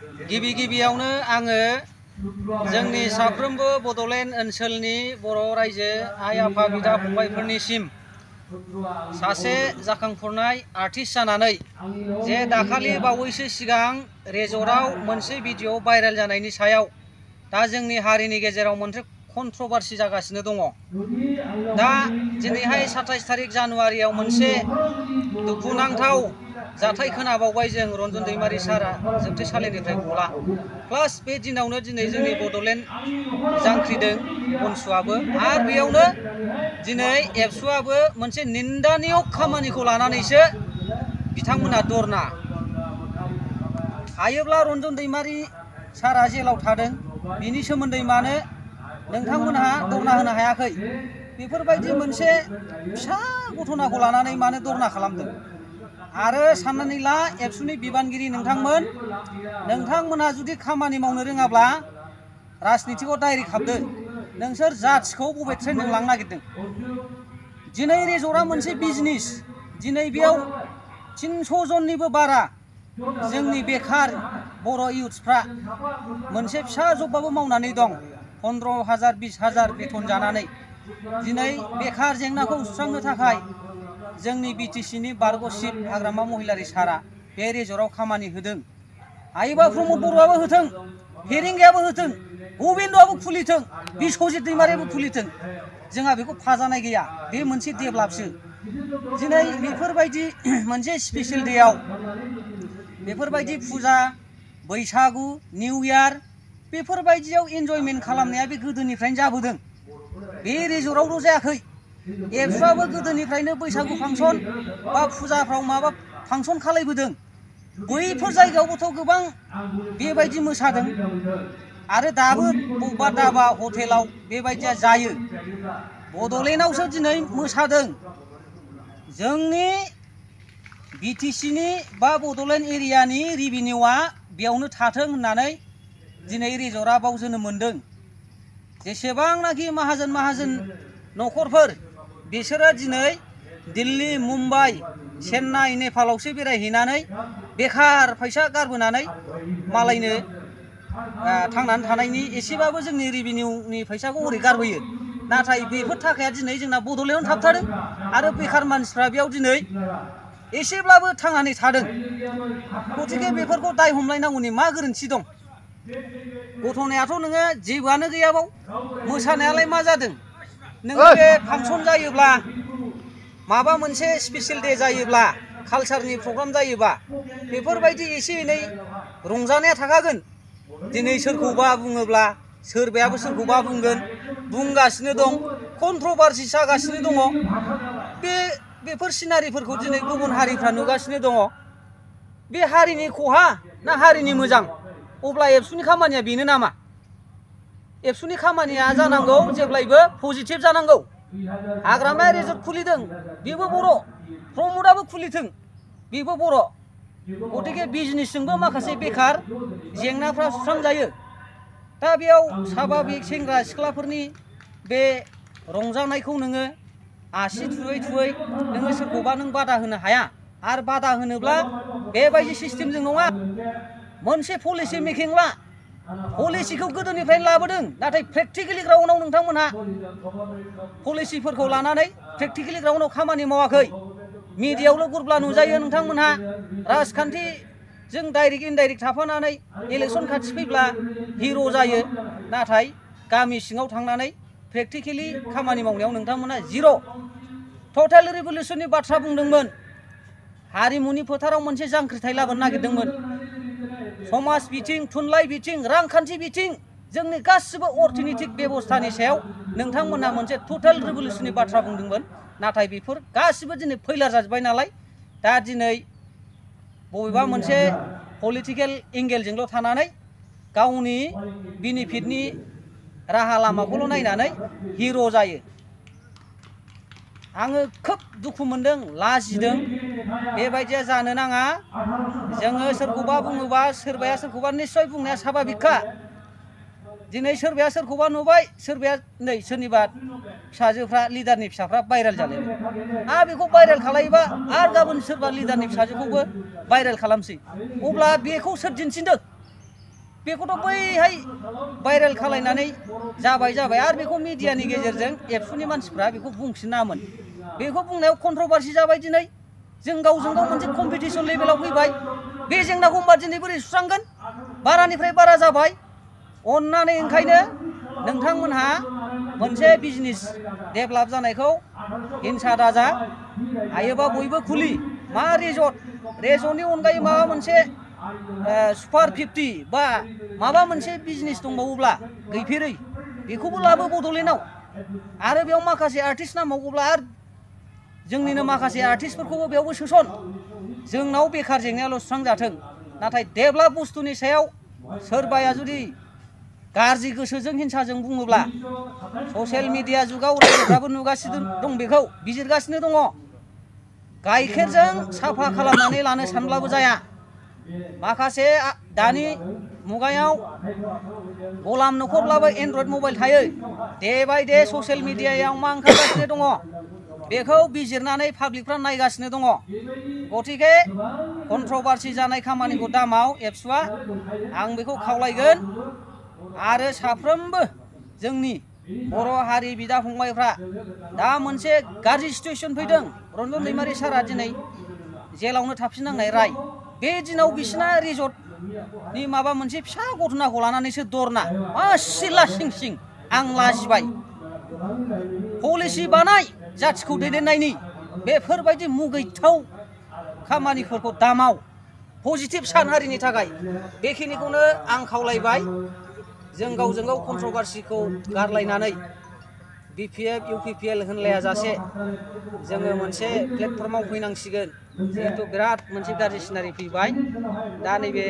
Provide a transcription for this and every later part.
गिबियावनो आङो जोंनि साफ्रोमबो बड'लेण्ड ओनसोलनि बर' रायजो आइ आफा बिदा फंबायफोरनिसिम सासे जाखांफुनाय आर्टिस्ट जानानै जे दाखालि बावैसो सिगां रेजर्टआव मोनसे भिडिअ भाइरेल जानायनि सायाव दा जोंनि हारिनि गेजेराव मोनसे कन्ट्रभार्सि जागासिनो दङ। दा दिनैहाय 27 तारिख जानुवारियाव मोनसे दुखुनांथाव जाथाय खोनाबावबाय जों रन्जन दैमारि सारा जोबथेसालिनिफ्राय गला। प्लास बे दिनावनो दिनै जोंनि बड'लेण्ड जांख्रिदों बनसुआबो आरो बेयावनो दिनै एबसुआबो मोनसे निन्दानिय खामानिखौ लानानैसो बिथांमोना धरना। हायोब्ला रन्जन दैमारि सारा जेलाव थादों बिनि सोमोन्दै मानो नोंथांमोनहा धरना होनो हायाखै? बेफोरबायदि मोनसे फिसा घटनाखौ लानानै मानो धरना खालामदों? आरो साननानै ला एबसुनि बिबानगिरि नोंथांमोनहा जुदि खामानि मावनो रोङाब्ला राजनितिकआव डाइरेक्ट हाबदो। नोंसोर जाथिखौ बबे ट्रेनजों लांनो नागिरदों? दिनै रेजर्टआ मोनसे बिजनेस। दिनै बेयाव 300 जननिबो बारा जोंनि बेखार बर' इउथ्सफ्रा मोनसे फिसा जबबाबो मावनानै दं। 15,000 20,000 बेथन जानानै दिनै बेखार जेंनाखौ सुस्रांनो थाखाय जोंनि बिटिसिनि बारग' चिफ हाग्रामा महिलारि सारा बे रेजर्टआव खामानि होदों। हायोबा प्रमद बर'आबो होथों, फेरेंगायाबो होथों, गबिन्दआबो खुलिथों, बिस्वजित दैमारियाबो खुलिथों। जोंहा बेखौ फाजानाय गैया। बे मोनसे डेभेलपसो। दिनै बेफोरबायदि मोनसे स्पेसियेल डेआव बेफोरबायदि फुजा बैसागु निउ इयार बेफोरबायदियाव एन्जयमेन्ट खालामनाया बे गोदोनिफ्रायनो जाबोदों। बे रेजर्टआवल' जायाखै। एबसुआबो गोदोनिफ्रायनो बैसागु फांसन बा फुजाफ्राव माबा फांसन खालायबोदों। बैफोर जायगायावबोथ' गोबां बेबायदि मोसादों आरो दाबो बबेबा दाबा हटेलाव बेबायदिया जायो। बड'लेण्डआवसो दिनै मोसादों। जोंनि बिटिसिनि बा बड'लेण्ड एरियानि रेभिनिउआ बेयावनो थाथों होननानै दिनै रेजर्टआ बाव जोनोम मोन्दों। जेसेबांनाखि माहाजोन न'खरफोर बिसोरो दिनै दिल्ली मुम्बाइ चेन्नाइ नेपालावसो बेरायहैनानै बेखार फैसा गारबोनानै मालायनो थांनानै थानायनि एसेबाबो जोंनि रेभिनिउनि फैसाखौ ओरै गारबोयो। नाथाय बेफोर थाखाया दिनै जोंना बड'लेण्डआवनो थाबथादों आरो बेखार मानसिफ्रा बेयाव दिनै एसेब्लाबो थांनानै थादों। गतिके बेफोरखौ दाय हमलायनांगौनि मा गोरोन्थि दं? गथ'नायाथ' नोङो जेबोआनो गैयाबाव। मोसानायालाय मा जादों? नोङो बे फांसन जायोब्ला माबा मोनसे स्पेसियेल डे जायोब्ला कालचारनि प्रग्राम जायोबा बेफोरबायदि एसे एनै रंजानाया थाखागोन। दिनै सोरखौबा बुङोब्ला सोरबायाबो सोरखौबा बुंगोन, बुंगासिनो दं, कन्ट्रभार्सि जागासिनो दङ। बेफोर सिनारिफोरखौ दिनै गुबुन हारिफ्रा नुगासिनो दङ। बे हारिनि खहा ना हारिनि मोजां? अब्ला एबसुनि खामानिया बेनो नामा? एबसुनि खामानिया जानांगौ जेब्लायबो पजिटिभ जानांगौ। हाग्रामाया रेजर्ट खुलिदों बेबो बर', प्रमदआबो खुलिथों बेबो बर'। गतिके बिजनेसजोंबो माखासे बेखार जेंनाफ्रा सुस्रांजायो। दा बेयाव साभाबिक सेंग्रा सिख्लाफोरनि बे रंजानायखौ नोङो आसि थुयै नोङो सोरखौबा नों बादा होनो हाया। आरो बादा होनोब्ला बेबायदि सिस्टेमजों नङा, मोनसे पलिसि मेकिं ला। पलिसिखौ गोदोनिफ्रायनो लाबोदों, नाथाय प्रेक्टिकेलि ग्राउन्डआव नोंथांमोनहा पलिसिफोरखौ लानानै प्रेक्टिकेलि ग्राउन्डआव खामानि मावाखै। मिडियायावल' गुरब्ला नुजायो नोंथांमोनहा। राजखान्थिजों डाइरेक्ट इनडाइरेक्ट थाफानानै इलेक्सन खाथि फैब्ला हिर' जायो, नाथाय गामि सिङाव थांनानै प्रेक्टिकेलि खामानि मावनायाव नोंथांमोना जिर'। टटेल रिभलिउसननि बाथ्रा बुंदोंमोन। हारिमुनि फोथाराव मोनसे जांख्रिथाय लाबोनो नागिरदोंमोन। समाज बिथिं, थुनलाइ बिथिं, रांखान्थि बिथिं, जोंनि गासिबो अर्थनितिक बेबस्थानि सायाव नोंथांमोनहा मोनसे टटेल रिभलिउसननि बाथ्रा बुंदोंमोन। नाथाय बेफोर गासिबो दिनै फैलार जाजोब्बाय नालाय, दा दिनै बबेबा मोनसे पलिटिकेल एंगेलजोंल' थानानै गावनि बेनिफिटनि राहा लामाखौल' नायनानै हिर' जायो। आङो खोब दुखु मोनदों, लाजिदों। बेबायदिया जानो नाङा। जोङो सोरखौबा बुङोबा सोरबाया सोरखौबा निस्सय बुंनाया साभाबिकखा। दिनै सोरबाया सोरखौबा नुबाय, सोरबाया नै सोरनिबा फिसाजोफ्रा लिडारनि फिसाफ्रा भाइरेल जालायबाय। आरो बेखौ भाइरेल खालायोबा आरो गाबोन सोरबा लिडारनि फिसाजोखौबो भाइरेल खालामसै। अब्ला बेखौ सोर दिन्थिदों? बेखौथ' बैहाय भाइरेल खालायनानै जाबाय आरो बेखौ मिडियानि गेजेरजों एबसुनि मानसिफ्रा बेखौ बुंफिनामोन। बेखौ बुंनायाव कन्ट्रभारसि जाबाय दिनै। जों गावजों गाव मोनसे कम्पिटिसन लेभेलाव फैबाय। बे जेंनाखौ होमबा दिनै बोरै सुस्रांगोन? बारानिफ्राय बारा जाबाय। अन्नानै ओंखायनो नोंथांमोनहा मोनसे बिजनेस डेभेलप जानायखौ हिंसा दाजा। हायोबा बयबो खुलि। मा रेजर्टनि अनगायै माबा मोनसे सुपार 50 बा माबा मोनसे बिजनेस दंबावोब्ला गैफेरै बेखौबो लाबो बड'लेण्डआव। आरो बेयाव माखासे आर्टिस्ट नांबावगौब्ला आरो जोंनिनो माखासे आर्टिस्टफोरखौबो बेयावबो सोसन। जोंनाव बेखार जेंनायाल' सुस्रांजाथों। नाथाय डेभेलप बुस्थुनि सायाव सोरबाया जुदि गाज्रि गोसोजों हिंसाजों बुङोब्ला ससियेल मिडिया जुगाव रायजोफ्राबो नुगासिनो दं, बेखौ बिजिरगासिनो दङ। गाइखेरजों साफा खालामनानै लानो सानब्लाबो जाया। माखासे दानि मुगायाव गलाम न'खरब्लाबो एन्ड्रइड मबाइल थायो। डे बाय डे ससियेल मिडियायाव मा ओंखारगासिनो दङ बेखौ बिजिरनानै पाब्लिकफ्रा नायगासिनो दङ। गतिके कन्ट्रभारसि जानाय खामानिखौ दामाव एबसुआ। आं बेखौ खावलायगोन। आरो साफ्रोमबो जोंनि बर' हारि बिदा फंबायफ्रा दा मोनसे गाज्रि सिचुवेसन फैदों। रन्जन दैमारि सारा दिनै जेलावनो थाफिननांनाय राय। बे दिनाव बिसिना रिजर्टनि माबा मोनसे फिसा घटनाखौ लानानैसो दरना मा सिला सिं आं लाजिबाय। पलिसि बानाय जाथिखौ दैदेननायनि बेफोरबायदि मुगैथाव खामानिफोरखौ दामाव। पजिटिभ सान हारिनि थाखाय बेखिनिखौनो आं खावलायबाय। जों गावजों गाव कन्ट्रभारसिखौ गारलायनानै BPF UPPL होनलायाजासे जोङो मोनसे प्लेटफर्माव फैनांसिगोन। जिहेतु बिराद मोनसे गाज्रि सिनारि फैबाय। दा नैबे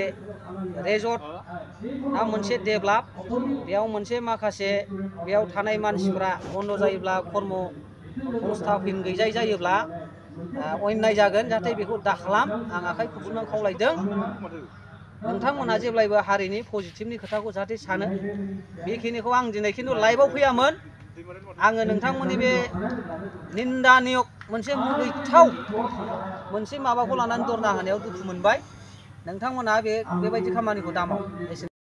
रेजर्टआ मोनसे डेभेलप। बेयाव मोनसे माखासे बेयाव थानाय मानसिफ्रा बन्द' जायोब्ला कर्म संस्थाफिन गैजायै जायोब्ला अन्याय जागोन। जाहाथे बेखौ दाखालाम आं आखाइ खबजोबनानै खावलायदों। नोंथांमोनहा जेब्लायबो हारिनि पजिटिभनि खोथाखौ जाहाथे सानो। बेखिनिखौ आं दिनै खिन्थु लाइभआव फैयामोन। आङो नोंथांमोननि बे निन्दानियक मोनसे मुगैथाव मोनसे माबाखौ लानानै धरना होनायाव दुखु मोनबाय। नोंथांमोनहा बेबायदि खामानिखौ दामाव।